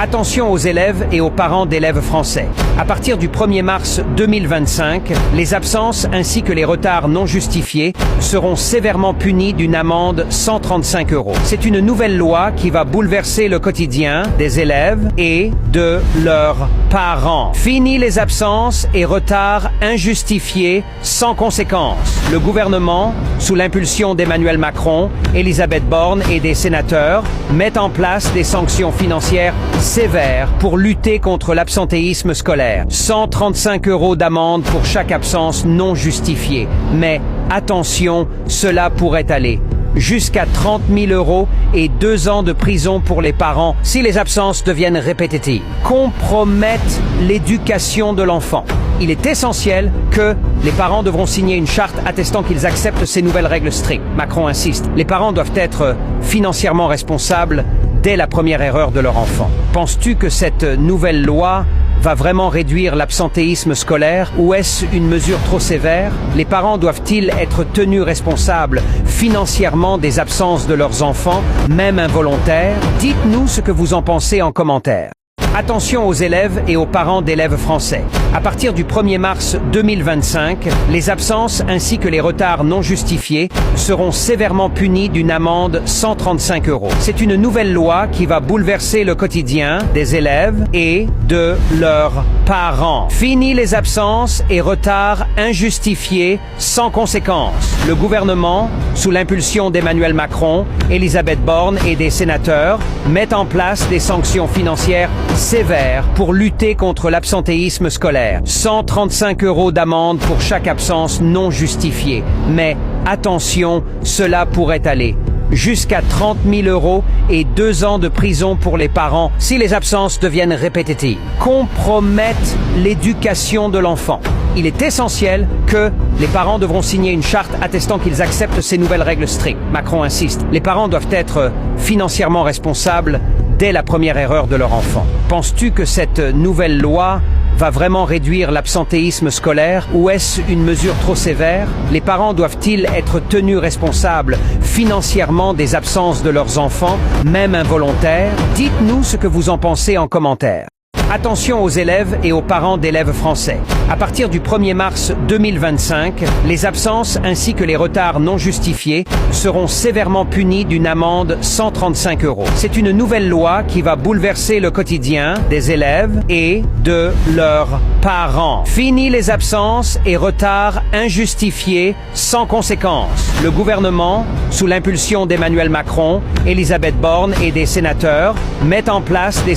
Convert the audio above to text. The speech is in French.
Attention aux élèves et aux parents d'élèves français. À partir du 1er mars 2025, les absences ainsi que les retards non justifiés seront sévèrement punis d'une amende 135 €. C'est une nouvelle loi qui va bouleverser le quotidien des élèves et de leurs parents. Fini les absences et retards injustifiés sans conséquence. Le gouvernement, sous l'impulsion d'Emmanuel Macron, Elisabeth Borne et des sénateurs, met en place des sanctions financières sévères pour lutter contre l'absentéisme scolaire. 135 € d'amende pour chaque absence non justifiée. Mais attention, cela pourrait aller jusqu'à 30 000 € et 2 ans de prison pour les parents si les absences deviennent répétitives, compromettent l'éducation de l'enfant. Il est essentiel que les parents devront signer une charte attestant qu'ils acceptent ces nouvelles règles strictes. Macron insiste, les parents doivent être financièrement responsables dès la première erreur de leur enfant. Penses-tu que cette nouvelle loi va vraiment réduire l'absentéisme scolaire ou est-ce une mesure trop sévère? Les parents doivent-ils être tenus responsables financièrement des absences de leurs enfants, même involontaires? Dites-nous ce que vous en pensez en commentaire. Attention aux élèves et aux parents d'élèves français. À partir du 1er mars 2025, les absences ainsi que les retards non justifiés seront sévèrement punis d'une amende 135 €. C'est une nouvelle loi qui va bouleverser le quotidien des élèves et de leurs parents. Fini les absences et retards injustifiés sans conséquence. Le gouvernement, sous l'impulsion d'Emmanuel Macron, Elisabeth Borne et des sénateurs, met en place des sanctions financières sévères pour lutter contre l'absentéisme scolaire. 135 € d'amende pour chaque absence non justifiée. Mais attention, cela pourrait aller jusqu'à 30 000 € et 2 ans de prison pour les parents si les absences deviennent répétitives, compromettent l'éducation de l'enfant. Il est essentiel que les parents devront signer une charte attestant qu'ils acceptent ces nouvelles règles strictes. Macron insiste, les parents doivent être financièrement responsables dès la première erreur de leur enfant. Penses-tu que cette nouvelle loi va vraiment réduire l'absentéisme scolaire ou est-ce une mesure trop sévère? Les parents doivent-ils être tenus responsables financièrement des absences de leurs enfants, même involontaires? Dites-nous ce que vous en pensez en commentaire. Attention aux élèves et aux parents d'élèves français. À partir du 1er mars 2025, les absences ainsi que les retards non justifiés seront sévèrement punis d'une amende 135 €. C'est une nouvelle loi qui va bouleverser le quotidien des élèves et de leurs parents. Fini les absences et retards injustifiés sans conséquence. Le gouvernement, sous l'impulsion d'Emmanuel Macron, Elisabeth Borne et des sénateurs, met en place des